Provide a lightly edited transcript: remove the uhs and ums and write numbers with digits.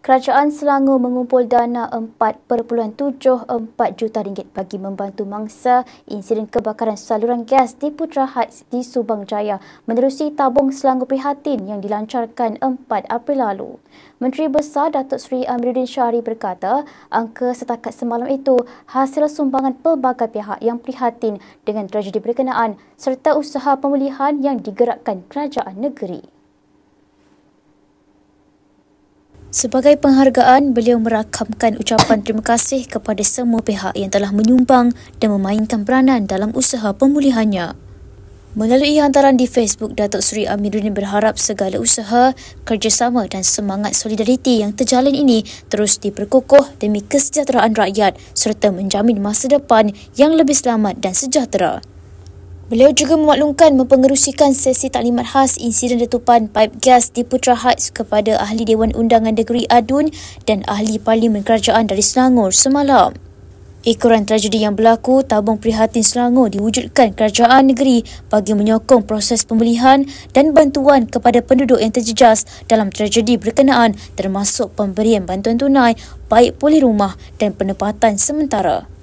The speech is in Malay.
Kerajaan Selangor mengumpul dana RM4.74 juta bagi membantu mangsa insiden kebakaran saluran gas di Putra Heights di Subang Jaya menerusi tabung Selangor Prihatin yang dilancarkan 4 April lalu. Menteri Besar Datuk Seri Amiruddin Syari berkata, angka setakat semalam itu hasil sumbangan pelbagai pihak yang prihatin dengan tragedi berkenaan serta usaha pemulihan yang digerakkan kerajaan negeri. Sebagai penghargaan, beliau merakamkan ucapan terima kasih kepada semua pihak yang telah menyumbang dan memainkan peranan dalam usaha pemulihannya. Melalui hantaran di Facebook, Datuk Seri Amiruddin berharap segala usaha, kerjasama dan semangat solidariti yang terjalin ini terus diperkukuh demi kesejahteraan rakyat serta menjamin masa depan yang lebih selamat dan sejahtera. Beliau juga memaklumkan mempengerusikan sesi taklimat khas insiden letupan paip gas di Putra Heights kepada Ahli Dewan Undangan Negeri Adun dan Ahli Parlimen Kerajaan dari Selangor semalam. Ikuran tragedi yang berlaku, tabung Prihatin Selangor diwujudkan kerajaan negeri bagi menyokong proses pemulihan dan bantuan kepada penduduk yang terjejas dalam tragedi berkenaan termasuk pemberian bantuan tunai, baik pulih rumah dan penempatan sementara.